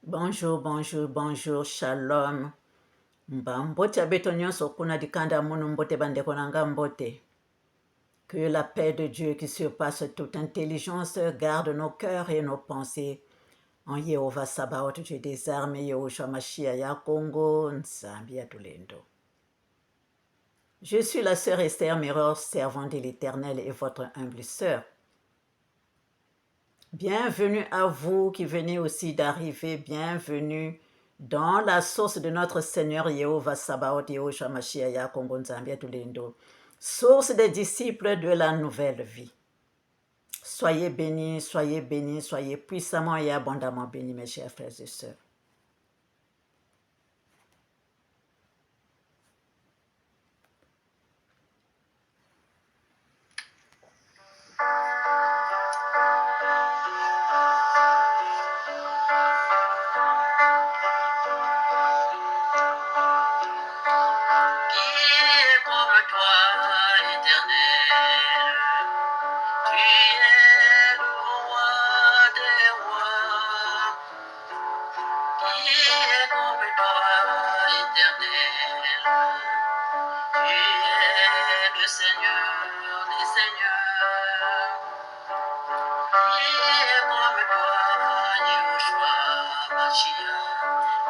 Bonjour, bonjour, bonjour, shalom. Mbote abeto nyonso kuna dikanda munu mbote bandeko nanga mbote. Que la paix de Dieu qui surpasse toute intelligence garde nos cœurs et nos pensées. En Yehova Sabaoth, Dieu des armées, Yahushua Mashiach ya Congo, Nzambi ya Tulendo. Je suis la sœur Esther Mirror, servante de l'Éternel et votre humble sœur. Bienvenue à vous qui venez aussi d'arriver, bienvenue dans la source de notre Seigneur Yehova Sabaoth, Yahushua Mashiach ya Congo, Nzambi ya Tulendo. Source des disciples de la nouvelle vie. Soyez bénis, soyez puissamment et abondamment bénis, mes chers frères et sœurs.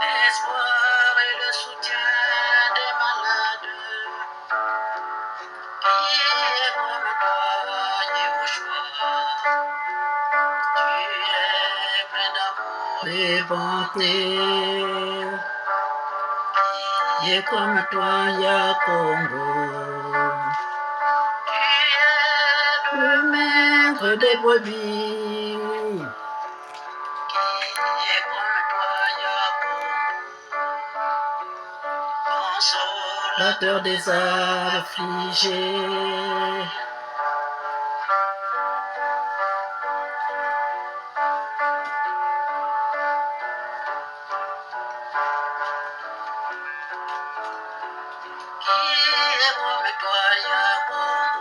L'espoir et le soutien des malades. Qui est comme toi, Yehoshua? Tu es plein d'amour Et bonté, et comme toi, ya Congo, Tu es le maître des brebis, qui est comme toi, Yacoub. la terre des affligés. Qui est comme toi, Yacoub?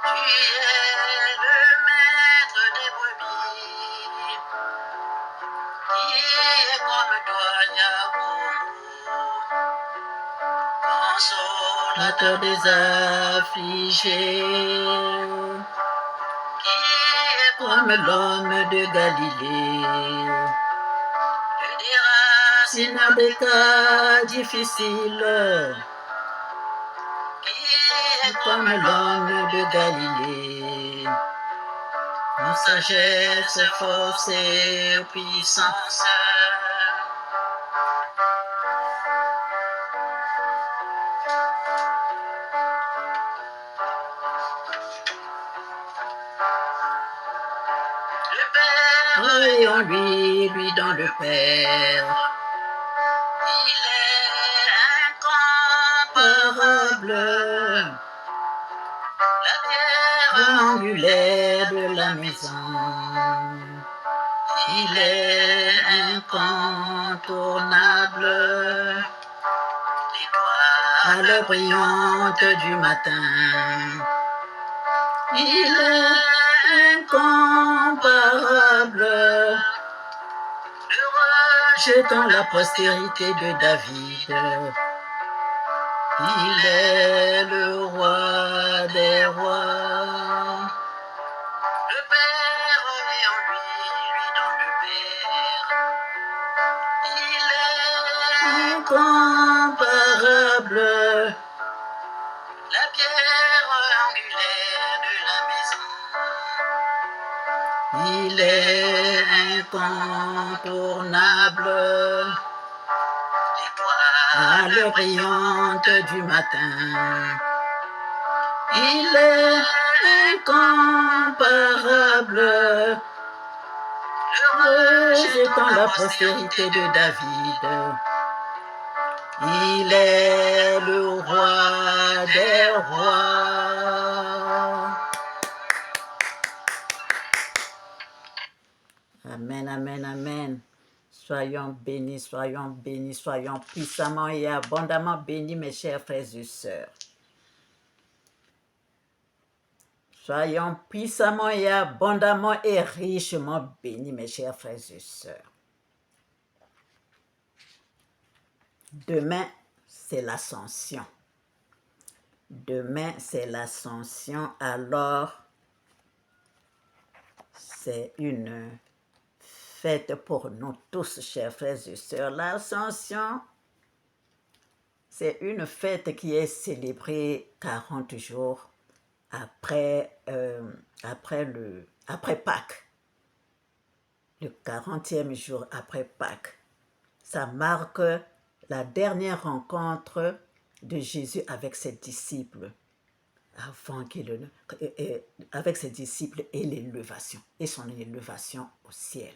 Tu es le maître des brebis. Qui est comme toi, Yacoub? Consolateur des affligés, Qui est comme l'homme de Galilée, tu diras, s'il n'a des cas difficiles, qui est comme l'homme de Galilée, en sagesse, force et puissance. Le Père, Et en lui, lui dans le Père, il est incomparable. parable, La pierre angulaire de la maison. Il est incontournable, l'étoile à brillante du matin. Il est incomparable, le roi jetant la postérité de David. Il est le roi des rois, le Père est en lui dans le Père. Il est incomparable, la pierre angulaire de la maison. il est incontournable, L'étoile brillante du matin. Il est incomparable, rejetant la postérité de David. Il est le roi des rois. Amen, amen, amen. Soyons bénis, soyons puissamment et abondamment bénis, mes chers frères et sœurs. Soyons puissamment et abondamment et richement bénis, mes chers frères et sœurs. Demain, c'est l'ascension. Demain, c'est l'ascension. Alors, c'est une fête pour nous tous, chers frères et sœurs. L'ascension, c'est une fête qui est célébrée 40 jours après Pâques. Le 40e jour après Pâques. Ça marque la dernière rencontre de Jésus avec ses disciples, avec ses disciples et l'élévation, et son élévation au ciel.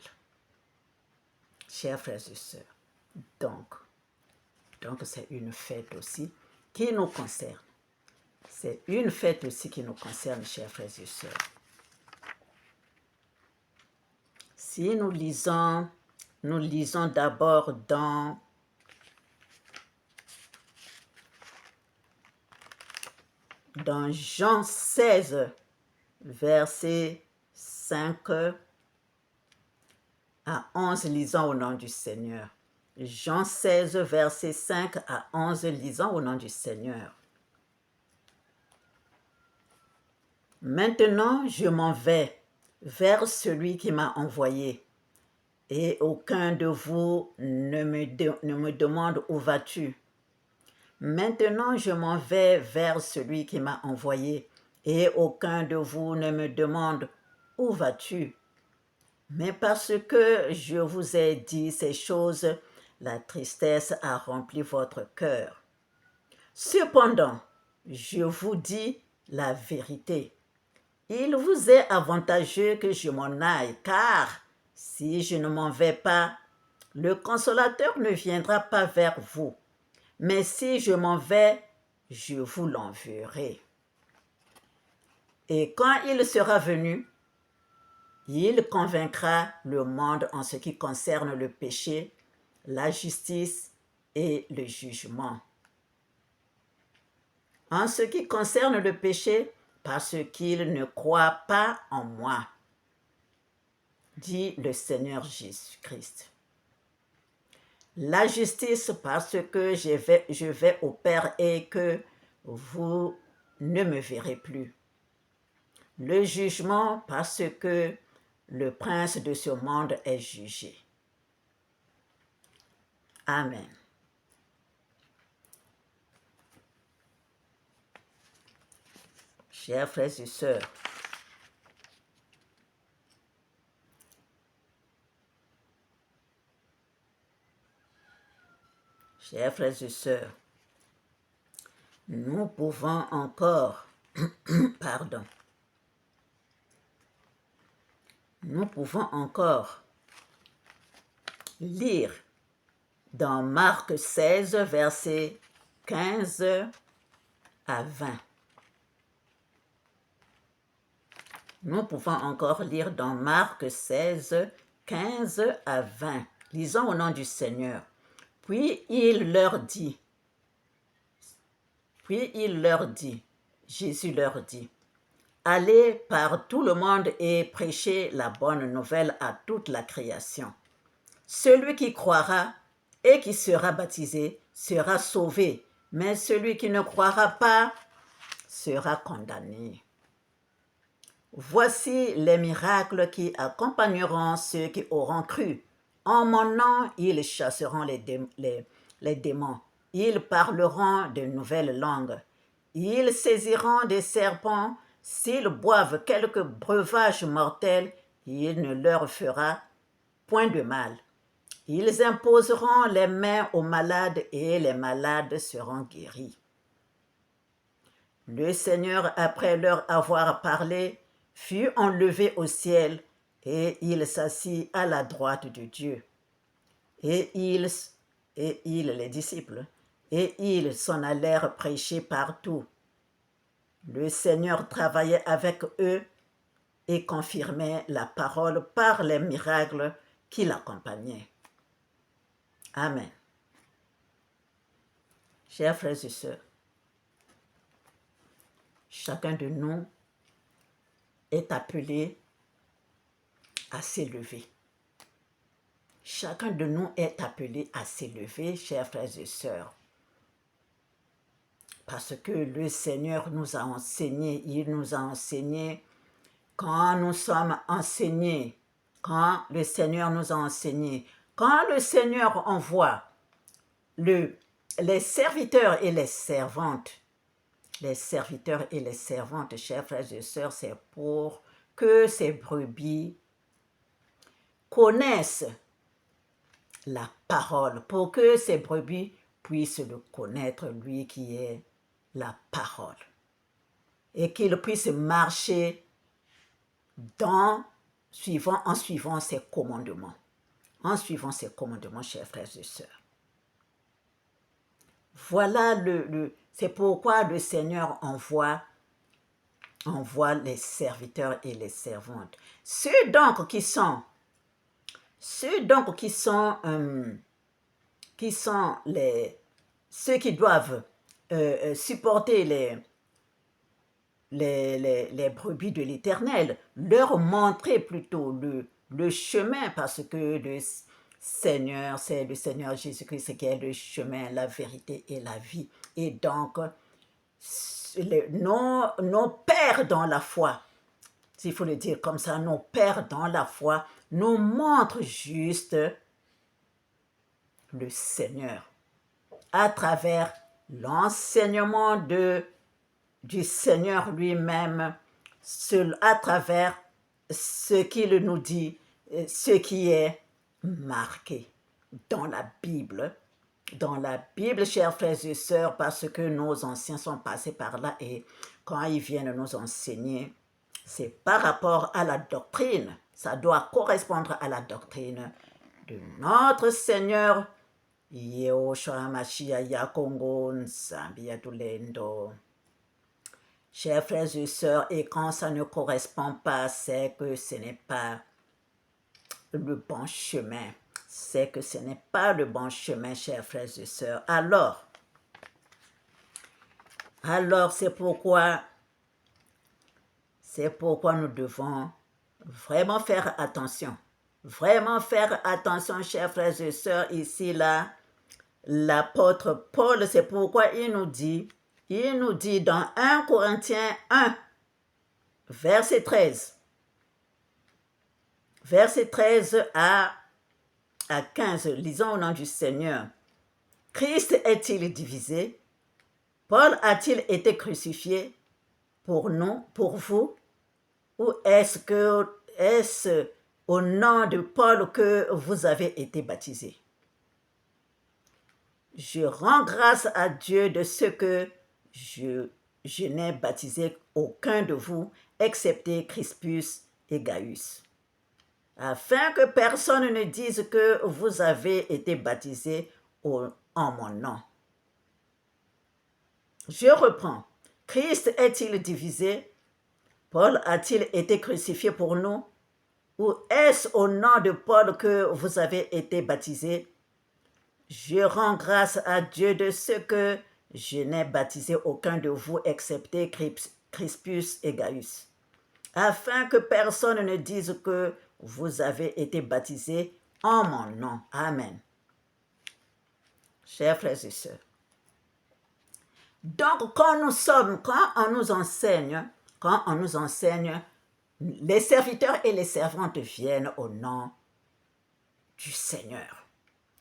Chers frères et sœurs, donc c'est une fête aussi qui nous concerne. C'est une fête aussi qui nous concerne, chers frères et sœurs. Si nous lisons d'abord dans Jean 16, versets 5 à 11, lisons au nom du Seigneur. Jean 16, versets 5 à 11, lisons au nom du Seigneur. Maintenant, je m'en vais vers celui qui m'a envoyé, et aucun de vous ne me demande où vas-tu. Maintenant, je m'en vais vers celui qui m'a envoyé, et aucun de vous ne me demande où vas-tu. Mais parce que je vous ai dit ces choses, la tristesse a rempli votre cœur. Cependant, je vous dis la vérité. Il vous est avantageux que je m'en aille, car si je ne m'en vais pas, le consolateur ne viendra pas vers vous. Mais si je m'en vais, je vous l'enverrai. Et quand il sera venu, il convaincra le monde en ce qui concerne le péché, la justice et le jugement. En ce qui concerne le péché, parce qu'il ne croit pas en moi, dit le Seigneur Jésus-Christ. La justice, parce que je vais au Père et que vous ne me verrez plus. Le jugement, parce que le prince de ce monde est jugé. Amen. Chers frères et sœurs, nous pouvons encore, nous pouvons encore lire dans Marc 16, versets 15 à 20. Nous pouvons encore lire dans Marc 16, 15 à 20. Lisons au nom du Seigneur. Puis il leur dit, Jésus leur dit, allez par tout le monde et prêchez la bonne nouvelle à toute la création. Celui qui croira et qui sera baptisé sera sauvé, mais celui qui ne croira pas sera condamné. Voici les miracles qui accompagneront ceux qui auront cru. En mon nom, ils chasseront les démons. Ils parleront de nouvelles langues. Ils saisiront des serpents. S'ils boivent quelque breuvage mortel, il ne leur fera point de mal. Ils imposeront les mains aux malades et les malades seront guéris. Le Seigneur, après leur avoir parlé, fut enlevé au ciel et il s'assit à la droite de Dieu. Et les disciples, et ils s'en allèrent prêcher partout. Le Seigneur travaillait avec eux et confirmait la parole par les miracles qui l'accompagnaient. Amen. Chers frères et sœurs, chacun de nous est appelé à s'élever. Chacun de nous est appelé à s'élever, chers frères et sœurs. Parce que le Seigneur nous a enseigné, il nous a enseigné quand nous sommes enseignés, quand le Seigneur nous a enseigné, quand le Seigneur envoie les serviteurs et les servantes, chers frères et sœurs, c'est pour que ces brebis connaissent la parole, pour que ces brebis puissent le connaître, lui qui est la parole, et qu'ils puissent marcher en suivant ses commandements. En suivant ses commandements, chers frères et sœurs. Voilà c'est pourquoi le Seigneur envoie les serviteurs et les servantes. Ceux donc qui sont ceux qui doivent supporter les brebis de l'Éternel, leur montrer plutôt le chemin, parce que Seigneur, c'est le Seigneur Jésus-Christ qui est le chemin, la vérité et la vie. Et donc, nos pères dans la foi, s'il faut le dire comme ça, nos pères dans la foi nous montrent juste le Seigneur à travers l'enseignement du Seigneur lui-même, à travers ce qu'il nous dit, ce qui est marqué dans la Bible, chers frères et sœurs, parce que nos anciens sont passés par là, et quand ils viennent nous enseigner, c'est par rapport à la doctrine, ça doit correspondre à la doctrine de notre Seigneur Yehoshua Mashiach Yakongo Nzambi Yatulendo. Chers frères et sœurs, et quand ça ne correspond pas, c'est que ce n'est pas le bon chemin. C'est que ce n'est pas le bon chemin, chers frères et sœurs. Alors c'est pourquoi nous devons vraiment faire attention. Vraiment faire attention, chers frères et sœurs. Ici, là, l'apôtre Paul, c'est pourquoi il nous dit dans 1 Corinthiens 1, verset 13. Verset 13 à 15, lisons au nom du Seigneur. Christ est-il divisé? Paul a-t-il été crucifié pour nous, pour vous? Ou est-ce au nom de Paul que vous avez été baptisés? Je rends grâce à Dieu de ce que je n'ai baptisé aucun de vous, excepté Crispus et Gaius, afin que personne ne dise que vous avez été baptisés en mon nom. Je reprends. Christ est-il divisé? Paul a-t-il été crucifié pour nous? Ou est-ce au nom de Paul que vous avez été baptisés? Je rends grâce à Dieu de ce que je n'ai baptisé aucun de vous excepté Crispus et Gaius, afin que personne ne dise que vous avez été baptisés en mon nom. Amen. Chers frères et sœurs, donc quand on nous enseigne, les serviteurs et les servantes viennent au nom du Seigneur.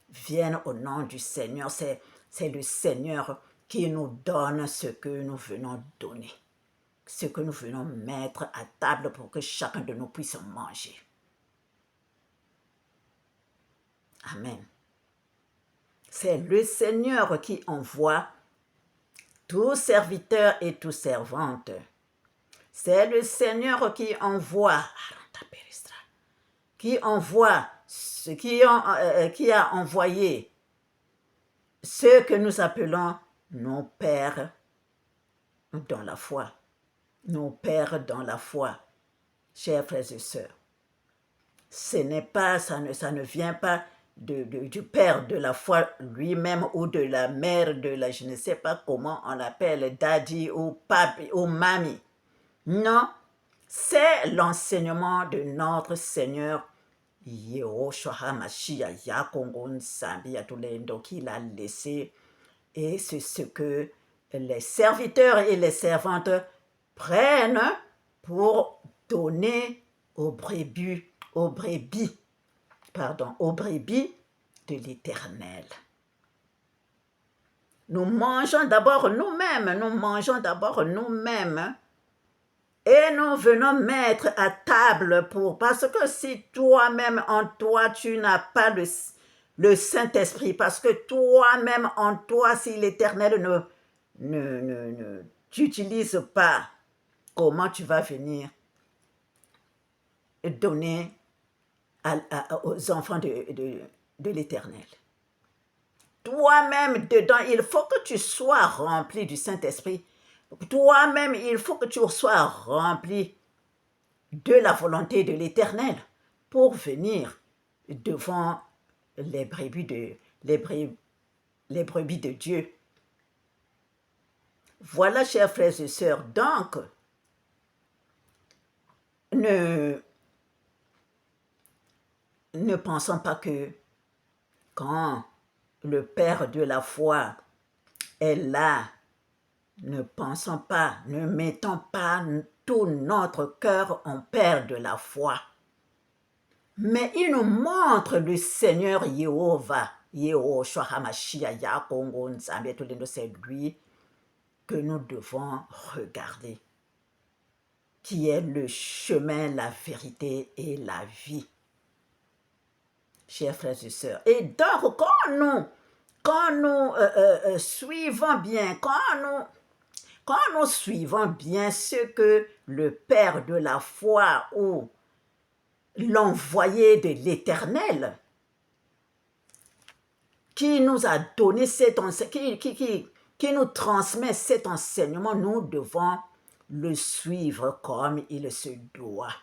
Viennent au nom du Seigneur. C'est le Seigneur qui nous donne ce que nous venons donner, ce que nous venons mettre à table pour que chacun de nous puisse manger. Amen. C'est le Seigneur qui envoie tout serviteur et toute servante. C'est le Seigneur qui envoie, qui a envoyé ceux que nous appelons nos pères dans la foi. Nos pères dans la foi, chers frères et sœurs. Ça ne vient pas du père de la foi lui-même ou de la mère de la, je ne sais pas comment on l'appelle, daddy ou papi ou mamie. Non, C'est l'enseignement de notre Seigneur Yehoshua HaMashiach Yakongon Sambi Atulendo qu'il a laissé. Et c'est ce que les serviteurs et les servantes prennent pour donner aux brebis de l'Éternel. Nous mangeons d'abord nous-mêmes, et nous venons mettre à table parce que si toi-même en toi, tu n'as pas le Saint-Esprit, parce que toi-même en toi, si l'Éternel ne t'utilise pas, comment tu vas venir donner aux enfants de l'Éternel? Toi-même dedans, il faut que tu sois rempli du Saint-Esprit. Toi-même, il faut que tu sois rempli de la volonté de l'Éternel pour venir devant les brebis de Dieu. Voilà, chers frères et sœurs, donc, ne pensons pas que quand le Père de la foi est là, ne mettons pas tout notre cœur en Père de la foi. Mais il nous montre le Seigneur Jéhovah, Yehoshua HaMashiach Yakongon Sambi Atulendo, c'est lui que nous devons regarder, qui est le chemin, la vérité et la vie. Chers frères et sœurs, et donc quand nous suivons bien, quand nous suivons bien ce que le Père de la foi ou l'envoyé de l'Éternel qui nous a donné qui nous transmet cet enseignement, nous devons le suivre comme il se doit.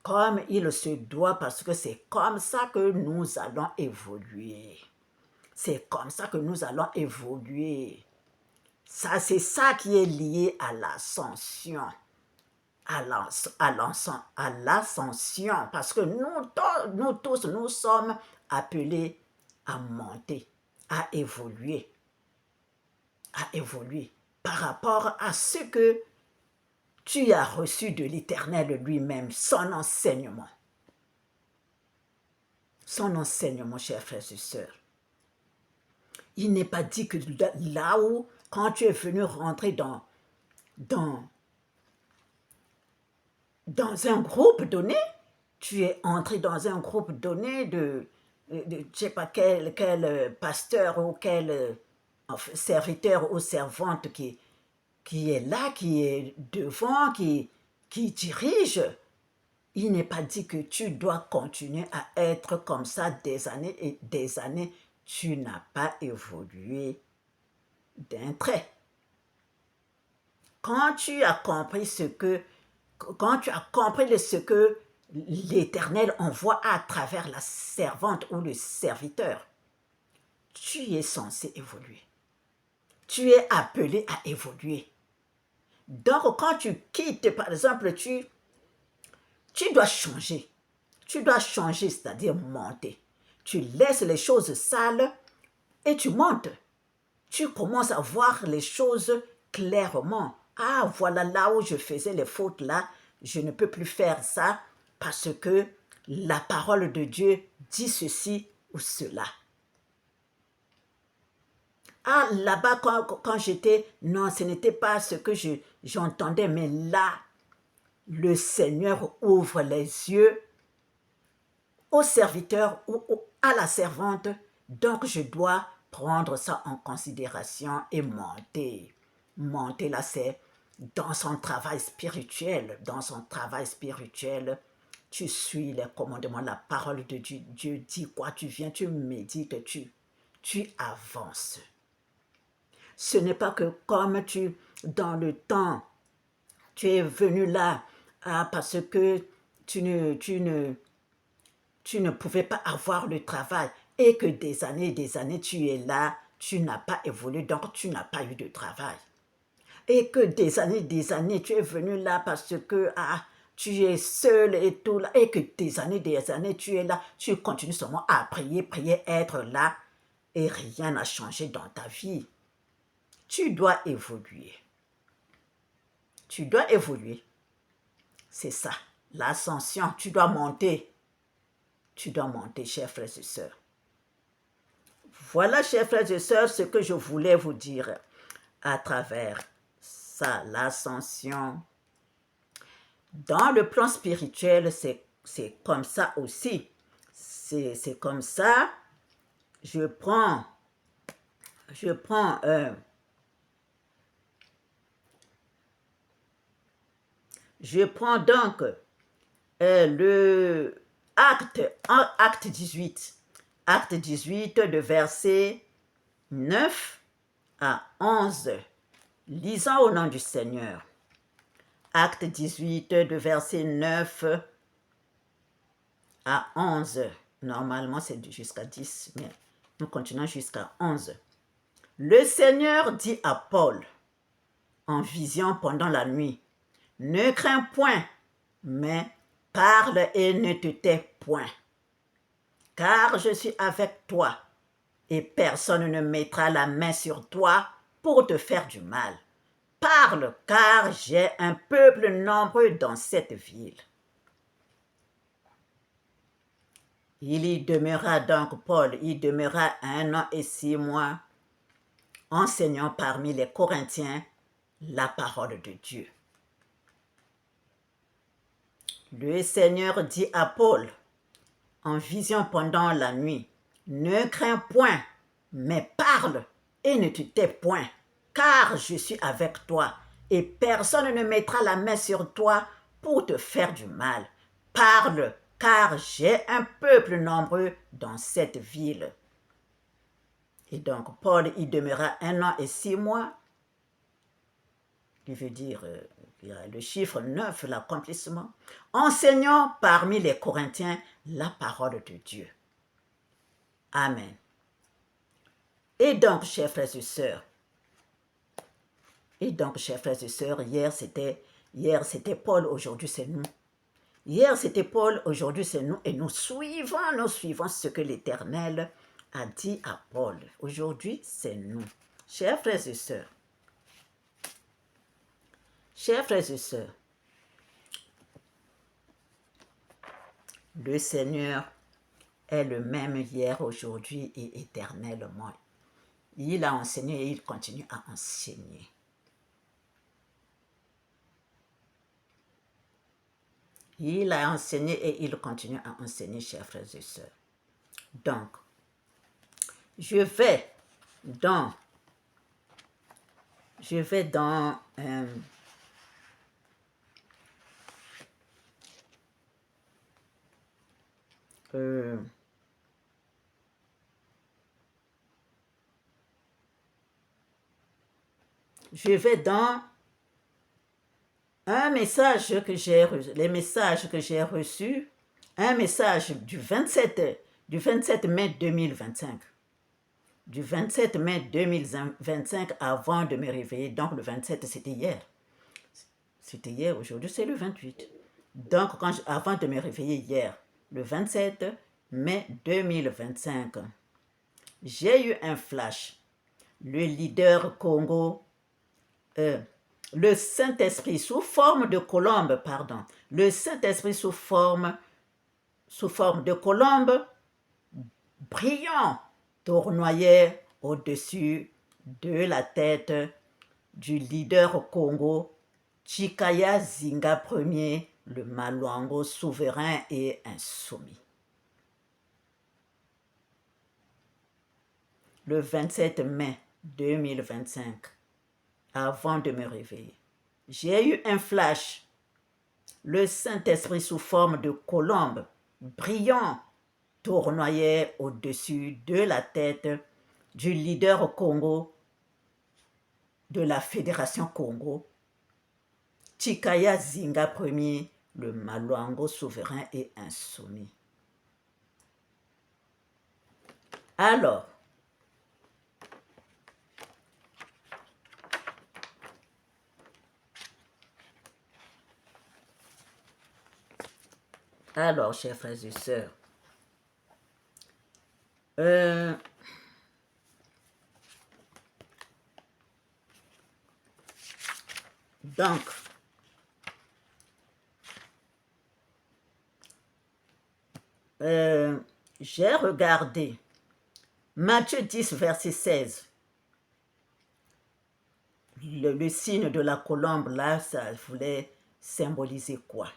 Comme il se doit, parce que c'est comme ça que nous allons évoluer. C'est comme ça que nous allons évoluer. Ça, c'est ça qui est lié à l'ascension. À l'ascension, parce que nous tous, nous sommes appelés à monter, à évoluer par rapport à ce que tu as reçu de l'Éternel lui-même, son enseignement. Son enseignement, chers frères et sœurs. Il n'est pas dit que là où, quand tu es venu rentrer dans un groupe donné, tu es entré dans un groupe donné de je ne sais pas quel pasteur ou quel serviteur ou servante qui est là, qui est devant, qui dirige. Il n'est pas dit que tu dois continuer à être comme ça des années et des années. Tu n'as pas évolué d'un trait. Quand tu as compris ce que l'Éternel envoie à travers la servante ou le serviteur, tu es censé évoluer. Tu es appelé à évoluer. Donc, quand tu quittes, par exemple, tu dois changer. Tu dois changer, c'est-à-dire monter. Tu laisses les choses sales et tu montes. Tu commences à voir les choses clairement. Ah, voilà là où je faisais les fautes là. Je ne peux plus faire ça parce que la parole de Dieu dit ceci ou cela. Ah, là-bas, quand j'étais, non, ce n'était pas ce que j'entendais, mais là, le Seigneur ouvre les yeux au serviteur ou à la servante, donc je dois prendre ça en considération et monter. Monter là, c'est dans son travail spirituel. Dans son travail spirituel, tu suis les commandements, la parole de Dieu. Dieu dit quoi, tu viens, tu médites, tu avances. Ce n'est pas que comme dans le temps, tu es venu là parce que tu ne pouvais pas avoir le travail et que des années tu es là, tu n'as pas évolué, donc tu n'as pas eu de travail. Et que des années tu es venu là parce que tu es seul et tout là, et que des années, tu es là, tu continues seulement à prier, être là, et rien n'a changé dans ta vie. Tu dois évoluer. Tu dois évoluer. C'est ça, l'ascension. Tu dois monter. Tu dois monter, chers frères et sœurs. Voilà, chers frères et sœurs, ce que je voulais vous dire à travers ça, l'ascension. Dans le plan spirituel, c'est comme ça aussi. C'est comme ça. Je prends donc le acte 18. Acte 18 de verset 9 à 11. Lisons au nom du Seigneur. Acte 18 de verset 9 à 11. Normalement, c'est jusqu'à 10, mais nous continuons jusqu'à 11. Le Seigneur dit à Paul, en vision pendant la nuit, « Ne crains point, mais parle et ne te tais point, car je suis avec toi, et personne ne mettra la main sur toi pour te faire du mal. Parle, car j'ai un peuple nombreux dans cette ville. » Il y demeura donc, Paul, il demeura 1 an et 6 mois, enseignant parmi les Corinthiens la parole de Dieu. Le Seigneur dit à Paul, en vision pendant la nuit, « Ne crains point, mais parle et ne te tais point, car je suis avec toi, et personne ne mettra la main sur toi pour te faire du mal. Parle, car j'ai un peuple nombreux dans cette ville. » Et donc, Paul y demeura 1 an et 6 mois, qui veut dire le chiffre 9, l'accomplissement, enseignant parmi les Corinthiens la parole de Dieu. Amen. Et donc, chers frères et sœurs, hier c'était Paul, aujourd'hui c'est nous. Hier c'était Paul, aujourd'hui c'est nous, et nous suivons ce que l'Éternel a dit à Paul. Aujourd'hui c'est nous. Chers frères et sœurs, le Seigneur est le même hier, aujourd'hui et éternellement. Il a enseigné et il continue à enseigner. Il a enseigné et il continue à enseigner, chers frères et sœurs. Donc, je vais dans un message que j'ai reçu, les messages que j'ai reçus, un message du 27 mai 2025. Du 27 mai 2025 avant de me réveiller. Donc le 27, c'était hier. C'était hier, aujourd'hui c'est le 28. Donc avant de me réveiller hier, le 27 mai 2025, j'ai eu un flash. Le leader Congo, le Saint-Esprit sous forme de colombe, le Saint-Esprit sous forme de colombe, brillant, tournoyait au-dessus de la tête du leader Congo, Chikaya Zinga Ier, le Malwango souverain et insoumis. Le 27 mai 2025, avant de me réveiller, j'ai eu un flash. Le Saint-Esprit sous forme de colombe, brillant, tournoyait au-dessus de la tête du leader Congo, de la Fédération Congo, Chikaya Zinga Ier, le Malwango souverain et insoumis. Alors, Alors, chers frères et sœurs, euh, donc, j'ai regardé Matthieu 10, verset 16. Le signe de la colombe, là, ça voulait symboliser quoi?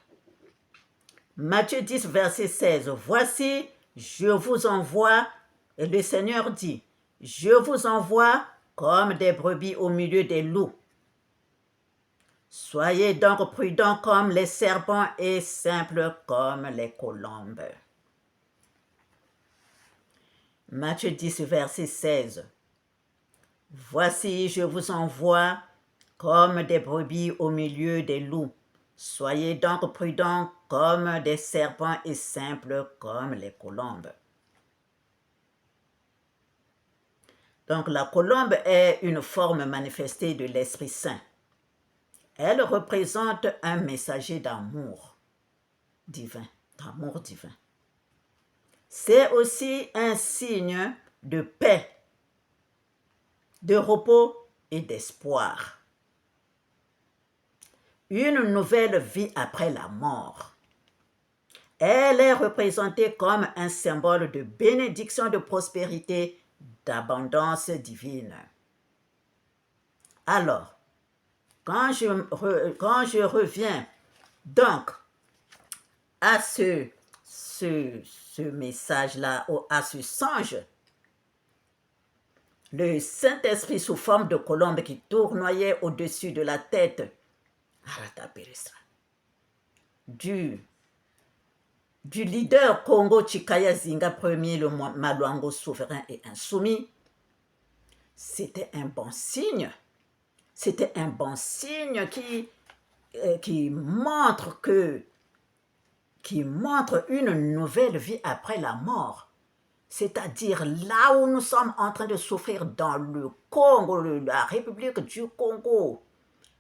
Matthieu 10, verset 16. Voici, je vous envoie, et le Seigneur dit, je vous envoie comme des brebis au milieu des loups. Soyez donc prudents comme les serpents et simples comme les colombes. Matthieu 10, verset 16. Voici, je vous envoie comme des brebis au milieu des loups. Soyez donc prudents comme des serpents et simples comme les colombes. Donc la colombe est une forme manifestée de l'Esprit Saint. Elle représente un messager d'amour divin, C'est aussi un signe de paix, de repos et d'espoir. Une nouvelle vie après la mort. Elle est représentée comme un symbole de bénédiction, de prospérité, d'abondance divine. Alors, quand je reviens donc à ce message-là, à ce songe, le Saint-Esprit sous forme de colombe qui tournoyait au-dessus de la tête du leader Congo Chikaya Zinga Ier, le Maluango souverain et insoumis, c'était un bon signe. C'était un bon signe qui montre une nouvelle vie après la mort. C'est-à-dire là où nous sommes en train de souffrir dans le Congo, la République du Congo,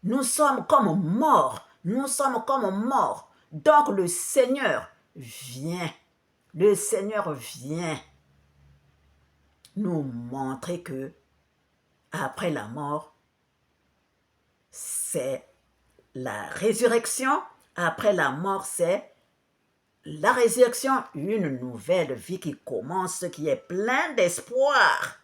nous sommes comme morts. Nous sommes comme morts. Donc le Seigneur vient. Le Seigneur vient nous montrer que après la mort, c'est la résurrection. Après la mort, c'est la résurrection, une nouvelle vie qui commence, qui est pleine d'espoir,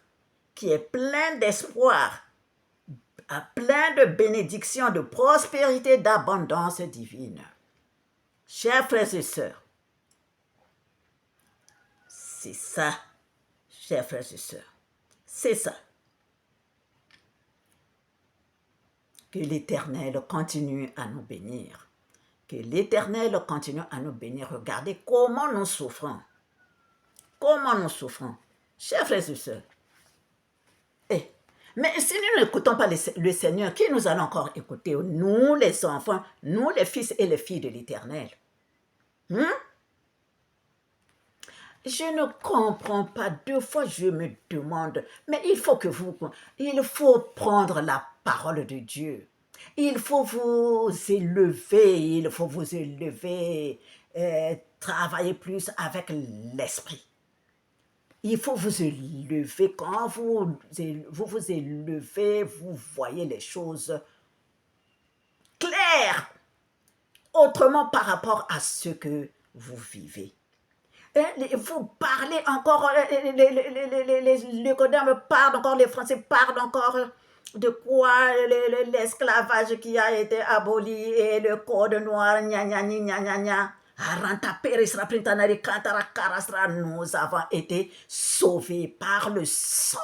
plein de bénédictions, de prospérité, d'abondance divine. Chers frères et sœurs, c'est ça, chers frères et sœurs, c'est ça. Que l'Éternel continue à nous bénir. Que l'Éternel continue à nous bénir. Regardez comment nous souffrons. Comment nous souffrons. Chers frères et sœurs. Mais si nous n'écoutons pas le Seigneur, qui nous allons encore écouter? Nous les enfants, nous les fils et les filles de l'Éternel. Je ne comprends pas. Deux fois, je me demande, mais il faut prendre la parole de Dieu. Il faut vous élever, travailler plus avec l'esprit. Il faut vous élever. Quand vous vous élevez, vous voyez les choses claires, autrement par rapport à ce que vous vivez. Vous parlez encore, les Codermes parlent encore, les Français parlent encore de quoi l'esclavage qui a été aboli et le code noir, nous avons été sauvés par le sang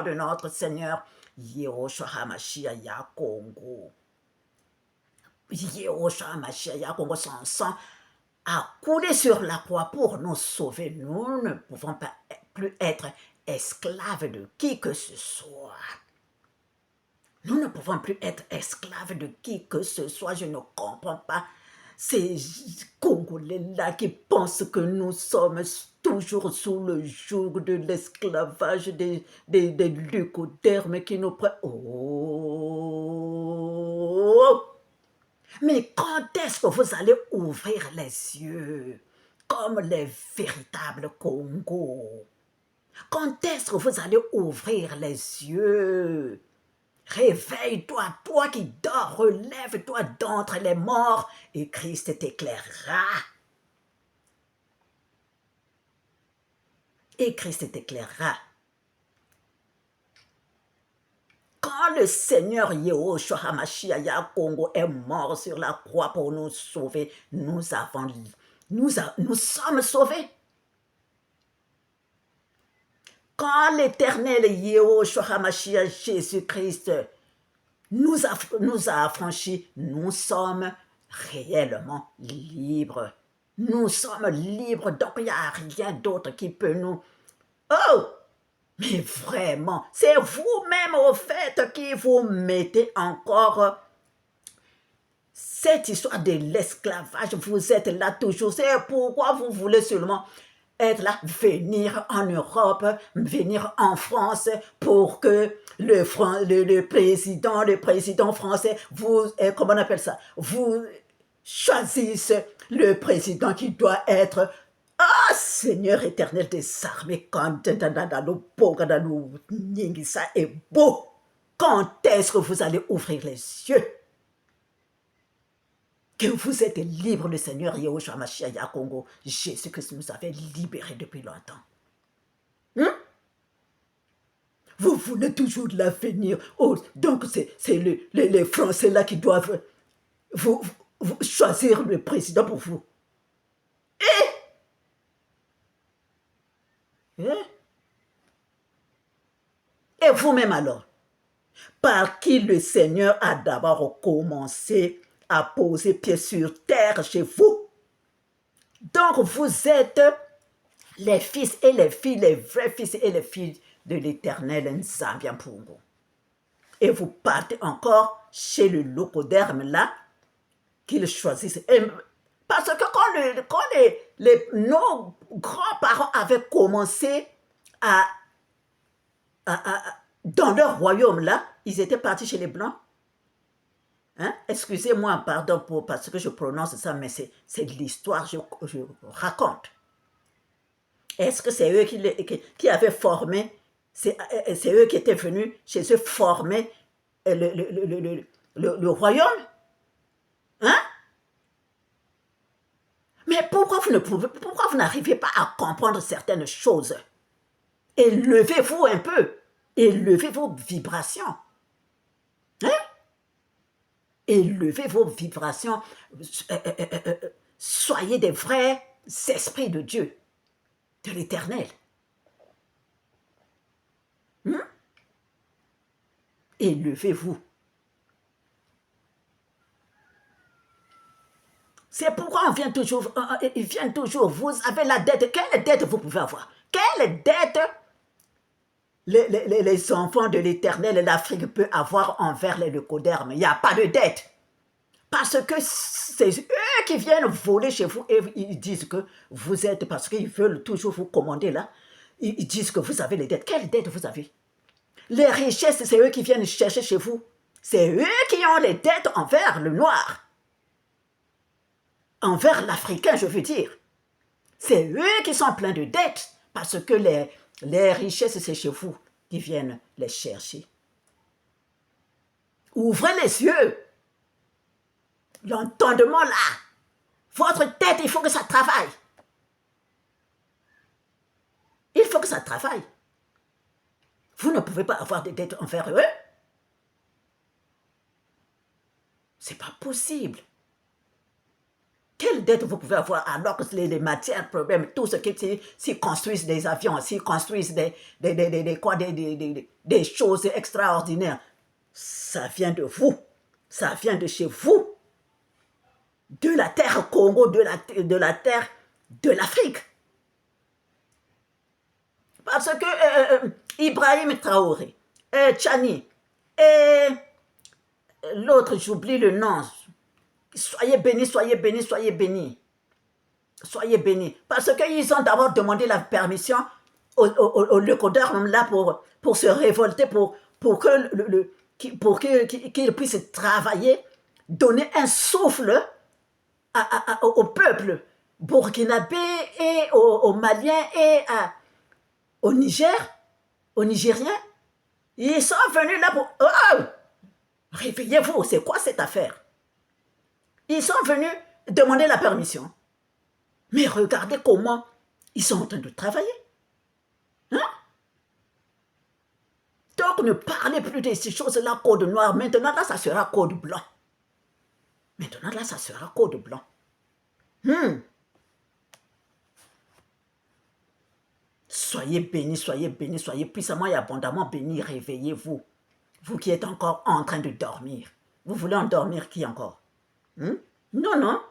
de notre Seigneur Yehoshua HaMashiach Congo. Yehoshua HaMashiach Congo, son sang a coulé sur la croix pour nous sauver. Nous ne pouvons pas plus être esclaves de qui que ce soit. Nous ne pouvons plus être esclaves de qui que ce soit. Je ne comprends pas ces Congolais-là qui pensent que nous sommes toujours sous le joug de l'esclavage des leucodermes qui nous prennent. Oh! Mais quand est-ce que vous allez ouvrir les yeux comme les véritables Congos? Quand est-ce que vous allez ouvrir les yeux? Réveille-toi, toi qui dors, relève-toi d'entre les morts et Christ t'éclairera. Et Christ t'éclairera. Quand le Seigneur Yahushua HaMashiach Congo est mort sur la croix pour nous sauver, nous sommes sauvés. Quand l'Éternel Yahushua HaMashiach Jésus-Christ nous a affranchis, nous sommes réellement libres. Nous sommes libres, donc il n'y a rien d'autre qui peut nous... Oh! Mais vraiment, c'est vous-même au fait qui vous mettez encore cette histoire de l'esclavage. Vous êtes là toujours. C'est pourquoi vous voulez seulement être là, venir en Europe, venir en France pour que le président français, comment on appelle ça, vous choisisse le président qui doit être Seigneur éternel des armées, quand est beau, quand est-ce que vous allez ouvrir les yeux? Que vous êtes libre, le Seigneur Yahushua HaMashiach Congo, Jésus-Christ nous avait libérés depuis longtemps. Vous voulez toujours de l'avenir. Oh, donc c'est les Français là qui doivent vous choisir le président pour vous. Et vous-même alors, par qui le Seigneur a d'abord commencé à poser pied sur terre chez vous. Donc vous êtes les fils et les filles, les vrais fils et les filles de l'Éternel Nzambiampungu. Et vous partez encore chez le locoderme là, qu'il choisisse. Parce que quand nos grands-parents avaient commencé dans leur royaume là, ils étaient partis chez les Blancs. Hein? Excusez-moi, pardon parce que je prononce ça, mais c'est l'histoire que je raconte. Est-ce que c'est eux qui avaient formé, c'est eux qui étaient venus chez eux former le royaume? Hein? Mais pourquoi vous n'arrivez pas à comprendre certaines choses? Élevez-vous un peu. Élevez vos vibrations. Hein? Élevez vos vibrations. Soyez des vrais esprits de Dieu, de l'Éternel. Élevez-vous. C'est pourquoi ils viennent toujours, vous avez la dette. Quelle dette vous pouvez avoir? Quelle dette les enfants de l'Éternel et l'Afrique peut avoir envers les leucodermes? Il n'y a pas de dette. Parce que c'est eux qui viennent voler chez vous et ils disent que vous êtes, parce qu'ils veulent toujours vous commander là, ils disent que vous avez les dettes. Quelles dettes vous avez? Les richesses, c'est eux qui viennent chercher chez vous. C'est eux qui ont les dettes envers le noir. Envers l'Africain, je veux dire. C'est eux qui sont pleins de dettes parce que les richesses, c'est chez vous qui viennent les chercher. Ouvrez les yeux. L'entendement là. Votre tête, il faut que ça travaille. Il faut que ça travaille. Vous ne pouvez pas avoir des dettes envers eux. C'est pas possible. Quelle dette vous pouvez avoir alors que les matières, problèmes, tout ce qui s'y construisent des avions, s'y construisent des choses extraordinaires, ça vient de vous, ça vient de chez vous, de la terre Congo, de la terre de l'Afrique. Parce que Ibrahim Traoré, Tchani, et l'autre, j'oublie le nom. Soyez bénis, soyez bénis, soyez bénis. Soyez bénis. Parce qu'ils ont d'abord demandé la permission au leucoderme là pour se révolter, pour qu'ils puissent travailler donner un souffle au peuple burkinabé et aux Maliens et au Niger, aux Nigériens. Ils sont venus là pour... Oh, réveillez-vous, c'est quoi cette affaire? Ils sont venus demander la permission. Mais regardez comment ils sont en train de travailler. Hein? Donc ne parlez plus de ces choses-là, code noir. Maintenant, là, ça sera code blanc. Maintenant, là, ça sera code blanc. Soyez bénis, soyez puissamment et abondamment bénis. Réveillez-vous. Vous qui êtes encore en train de dormir. Vous voulez endormir qui encore? Non, non.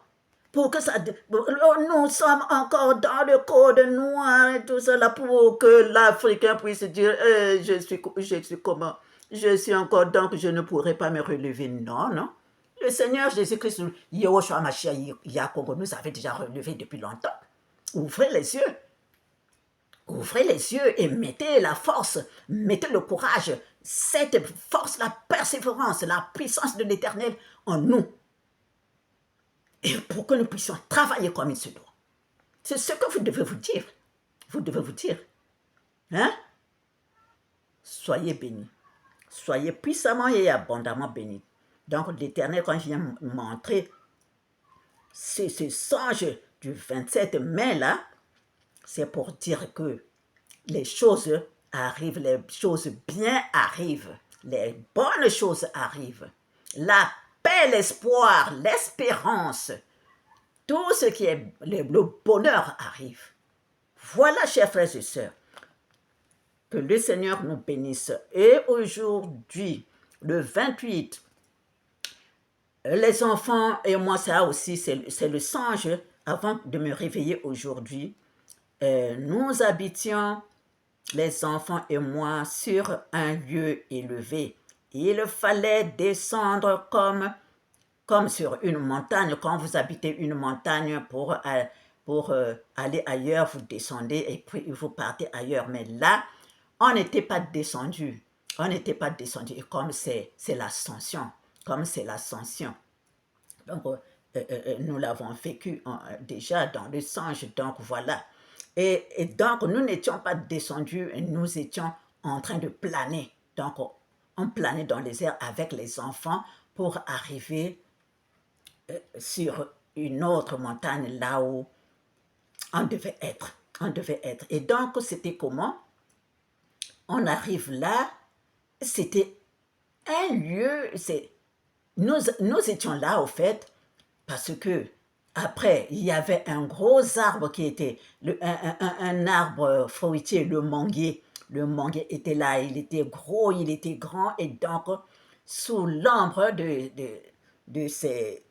Pour que ça... Nous sommes encore dans le code noir et tout cela pour que l'Africain puisse dire je suis comment? Je suis encore, donc je ne pourrai pas me relever. Non, non. Le Seigneur Jésus-Christ, Yehoshua Mashiach Yakongo, nous avait déjà relevé depuis longtemps. Ouvrez les yeux. Ouvrez les yeux et mettez la force, mettez le courage, cette force, la persévérance, la puissance de l'Éternel en nous. Et pour que nous puissions travailler comme il se doit. C'est ce que vous devez vous dire. Vous devez vous dire. Hein? Soyez bénis. Soyez puissamment et abondamment bénis. Donc l'Éternel, quand il vient montrer ce songe du 27 mai là, c'est pour dire que les choses arrivent, les choses bien arrivent, les bonnes choses arrivent. La paix, l'espoir, l'espérance, tout ce qui est le bonheur arrive. Voilà, chers frères et sœurs, que le Seigneur nous bénisse. Et aujourd'hui, le 28, les enfants et moi, ça aussi, c'est le songe, avant de me réveiller aujourd'hui, nous habitions, les enfants et moi, sur un lieu élevé. Il fallait descendre comme sur une montagne. Quand vous habitez une montagne pour aller ailleurs, vous descendez et puis vous partez ailleurs. Mais là, on n'était pas descendu. On n'était pas descendu. Et comme c'est l'ascension, donc nous l'avons vécu déjà dans le songe. Donc voilà. Et donc, nous n'étions pas descendus, nous étions en train de planer. Donc, on planait dans les airs avec les enfants pour arriver sur une autre montagne, là où on devait être. Et donc, c'était comment? On arrive là, c'était un lieu, nous étions là, au fait, parce que après, il y avait un gros arbre qui était un arbre fruitier, le manguier. Le manguier était là, il était gros, il était grand, et donc, sous l'ombre de ces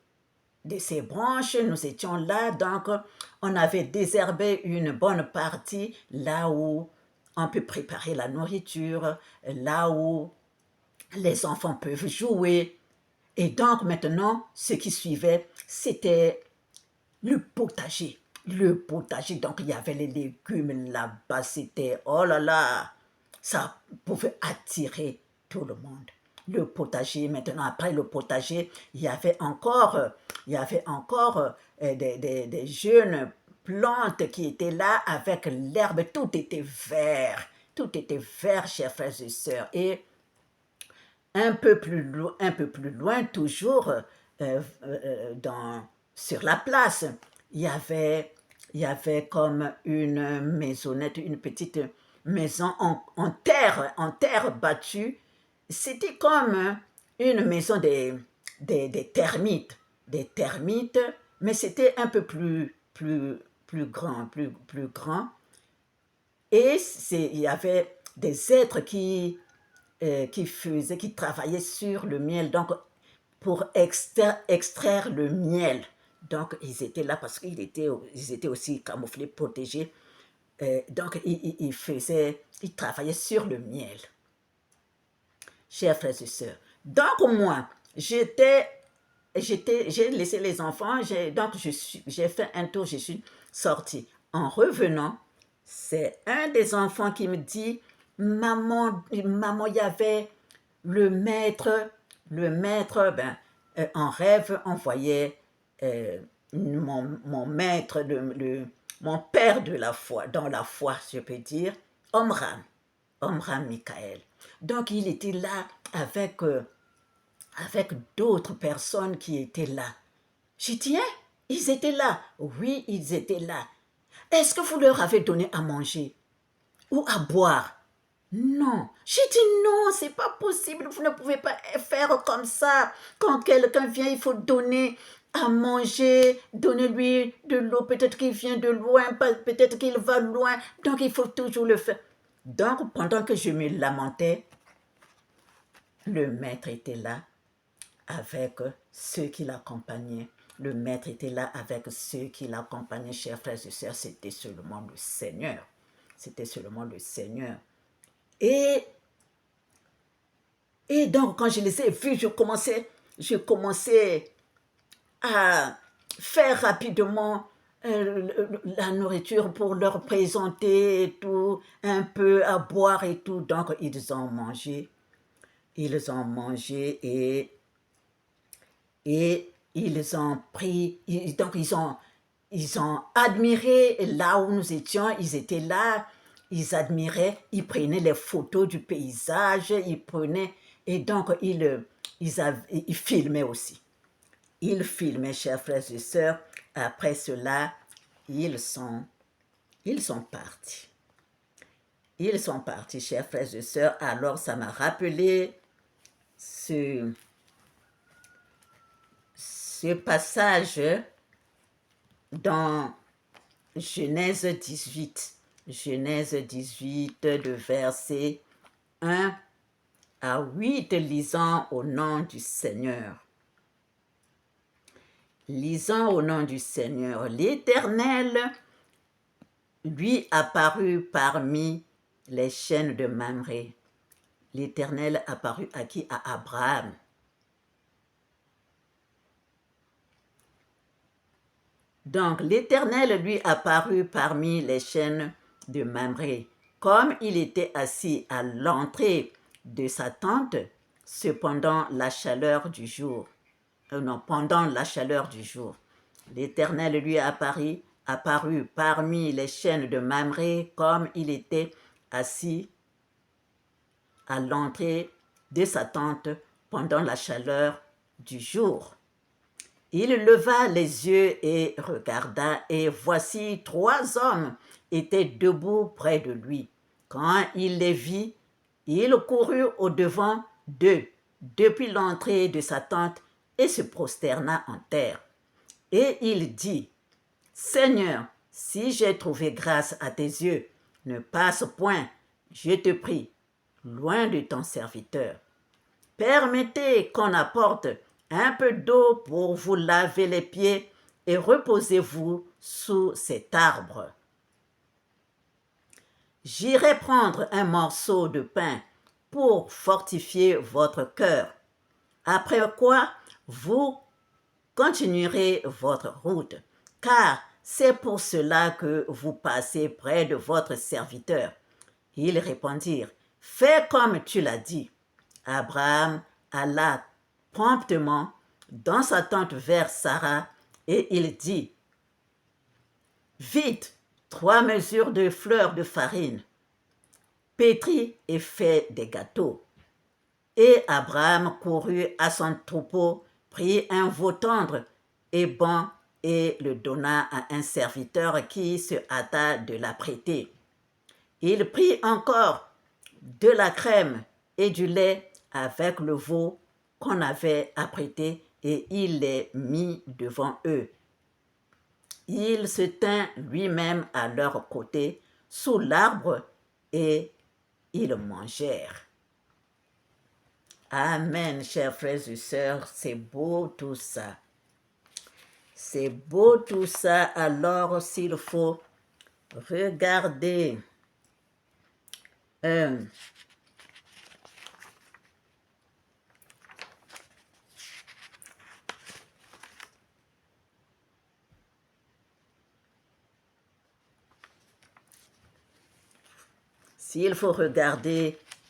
branches, nous étions là, donc, on avait désherbé une bonne partie, là où on peut préparer la nourriture, là où les enfants peuvent jouer. Et donc, maintenant, ce qui suivait, c'était le potager. Donc il y avait les légumes là-bas, c'était, oh là là, ça pouvait attirer tout le monde. Le potager, maintenant, après le potager, il y avait encore des jeunes plantes qui étaient là avec l'herbe, tout était vert, chers frères et sœurs. Et un peu plus loin, toujours sur la place, il y avait comme une maisonnette, une petite maison en terre battue. C'était comme une maison des termites, mais c'était un peu plus grand. Et il y avait des êtres qui travaillaient sur le miel, donc pour extraire le miel. Donc, ils étaient là parce qu'ils étaient aussi camouflés, protégés. Donc, ils travaillaient sur le miel. Chers frères et sœurs. Donc, moi, j'ai laissé les enfants, donc j'ai fait un tour, je suis sortie. En revenant, c'est un des enfants qui me dit, maman, il y avait le maître, en rêve, on voyait mon maître, mon père de la foi, dans la foi, je peux dire, Omram Michael. Donc, il était là avec d'autres personnes qui étaient là. J'ai dit, hein, ils étaient là. Oui, ils étaient là. Est-ce que vous leur avez donné à manger ou à boire? Non. J'ai dit non, c'est pas possible. Vous ne pouvez pas faire comme ça. Quand quelqu'un vient, il faut donner à manger, donner-lui de l'eau. Peut-être qu'il vient de loin, peut-être qu'il va loin. Donc, il faut toujours le faire. Donc, pendant que je me lamentais, le maître était là avec ceux qui l'accompagnaient. Le maître était là avec ceux qui l'accompagnaient, chers frères et sœurs. C'était seulement le Seigneur. C'était seulement le Seigneur. Et donc, quand je les ai vus, je commençais à faire rapidement la nourriture pour leur présenter et tout, un peu à boire et tout. Donc, ils ont mangé et ils ont pris, donc ils ont admiré là où nous étions, ils étaient là, ils admiraient, ils prenaient les photos du paysage, ils prenaient, et donc ils filmaient aussi. Ils filmaient, chers frères et sœurs. Après cela, ils sont partis. Ils sont partis, chers frères et sœurs. Alors, ça m'a rappelé ce passage dans Genèse 18. Genèse 18, de versets 1 à 8, lisant au nom du Seigneur. Lisant au nom du Seigneur. L'Éternel lui apparut parmi les chaînes de Mamré. L'Éternel apparut à qui? À Abraham. Donc, l'Éternel lui apparut parmi les chaînes de Mamré, comme il était assis à l'entrée de sa tente, cependant la chaleur du jour. Pendant la chaleur du jour. L'Éternel lui apparut parmi les chaînes de Mamré, comme il était assis à l'entrée de sa tente pendant la chaleur du jour. Il leva les yeux et regarda, et voici 3 hommes étaient debout près de lui. Quand il les vit, il courut au-devant d'eux, depuis l'entrée de sa tente, et se prosterna en terre. Et il dit, « Seigneur, si j'ai trouvé grâce à tes yeux, ne passe point, je te prie, loin de ton serviteur. Permettez qu'on apporte un peu d'eau pour vous laver les pieds et reposez-vous sous cet arbre. J'irai prendre un morceau de pain pour fortifier votre cœur. Après quoi, vous continuerez votre route, car c'est pour cela que vous passez près de votre serviteur. » Ils répondirent, « Fais comme tu l'as dit. » Abraham alla promptement dans sa tente vers Sarah et il dit, « Vite, 3 mesures de fleurs de farine, pétris et fais des gâteaux. » Et Abraham courut à son troupeau, prit un veau tendre et bon et le donna à un serviteur qui se hâta de l'apprêter. Il prit encore de la crème et du lait avec le veau qu'on avait apprêté et il les mit devant eux. Il se tint lui-même à leur côté sous l'arbre et ils mangèrent. Amen, chers frères et sœurs, c'est beau tout ça. C'est beau tout ça, alors s'il faut regarder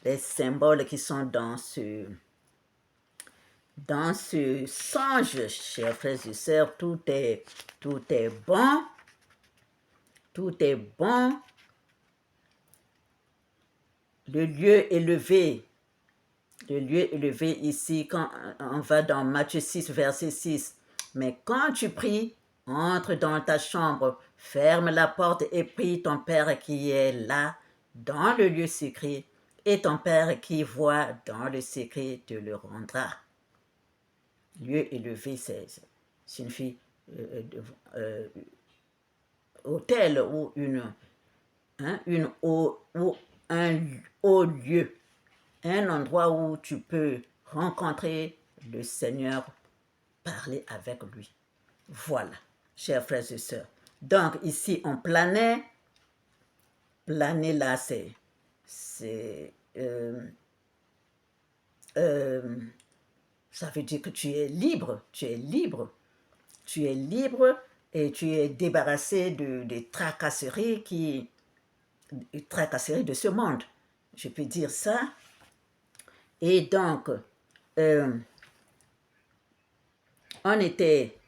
les symboles qui sont dans dans ce songe, chers frères et sœurs, tout est bon, tout est bon. Le lieu élevé ici, quand on va dans Matthieu 6, verset 6. Mais quand tu pries, entre dans ta chambre, ferme la porte et prie ton Père qui est là, dans le lieu secret, et ton Père qui voit dans le secret te le rendra. Lieu élevé, c'est une fille, hôtel ou un haut lieu, un endroit où tu peux rencontrer le Seigneur, parler avec lui. Voilà, chers frères et sœurs. Donc ici, on planait. Planer là, ça veut dire que tu es libre, et tu es débarrassé des tracasseries de ce monde. Je peux dire ça. Et donc, on était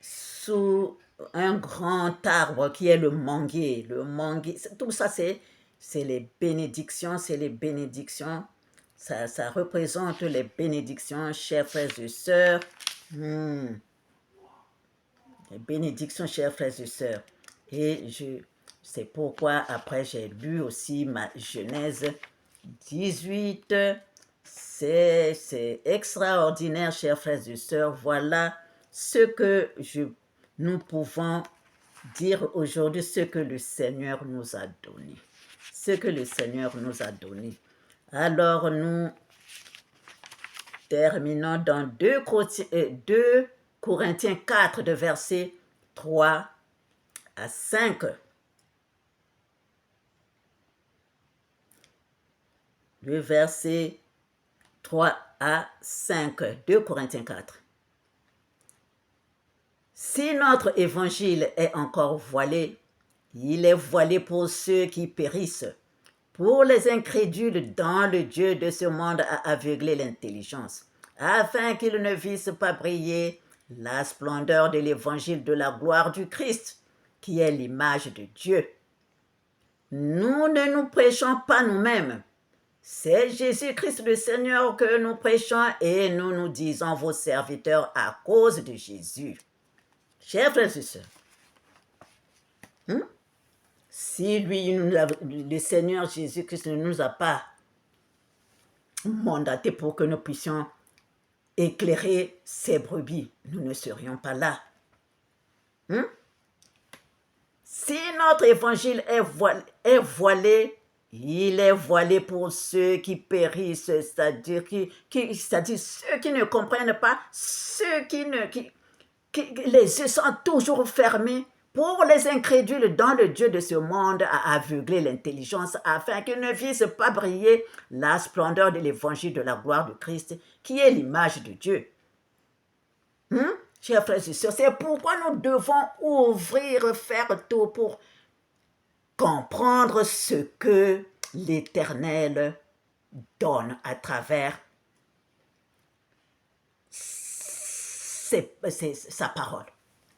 sous un grand arbre qui est le manguier. Le manguier, tout ça, c'est les bénédictions, Ça représente les bénédictions, chers frères et sœurs. Les bénédictions, chers frères et sœurs. Et c'est pourquoi après j'ai lu aussi ma Genèse 18. C'est extraordinaire, chers frères et sœurs. Voilà ce que nous pouvons dire aujourd'hui, ce que le Seigneur nous a donné. Alors, nous terminons dans 2 Corinthiens 4, de versets 3 à 5. Le verset 3 à 5, 2 Corinthiens 4. Si notre évangile est encore voilé, il est voilé pour ceux qui périssent. Pour les incrédules, dont le Dieu de ce monde a aveuglé l'intelligence, afin qu'ils ne vissent pas briller la splendeur de l'évangile de la gloire du Christ, qui est l'image de Dieu. Nous ne nous prêchons pas nous-mêmes. C'est Jésus-Christ le Seigneur que nous prêchons et nous nous disons vos serviteurs à cause de Jésus. Chers frères et sœurs, si le Seigneur Jésus-Christ ne nous a pas mandatés pour que nous puissions éclairer ses brebis, nous ne serions pas là. Si notre évangile est voilé, il est voilé pour ceux qui périssent, c'est-à-dire ceux qui ne comprennent pas, ceux qui les yeux sont toujours fermés. Pour les incrédules, dont le Dieu de ce monde a aveuglé l'intelligence, afin qu'ils ne vissent pas briller la splendeur de l'évangile de la gloire de Christ, qui est l'image de Dieu. Chers frères et sœurs, c'est pourquoi nous devons faire tout pour comprendre ce que l'Éternel donne à travers sa parole.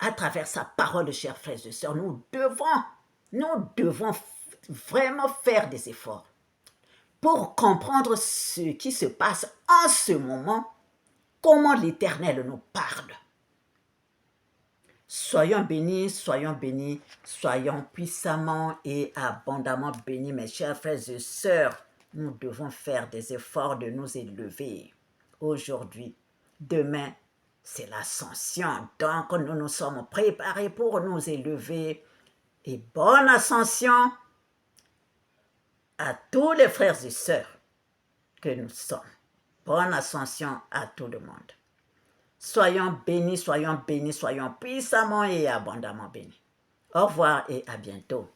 À travers sa parole, chers frères et sœurs, nous devons vraiment faire des efforts pour comprendre ce qui se passe en ce moment, comment l'Éternel nous parle. Soyons bénis, soyons puissamment et abondamment bénis, mes chers frères et sœurs. Nous devons faire des efforts de nous élever aujourd'hui. Demain, c'est l'ascension. Donc, nous nous sommes préparés pour nous élever. Et bonne ascension à tous les frères et sœurs que nous sommes. Bonne ascension à tout le monde. Soyons bénis, soyons puissamment et abondamment bénis. Au revoir et à bientôt.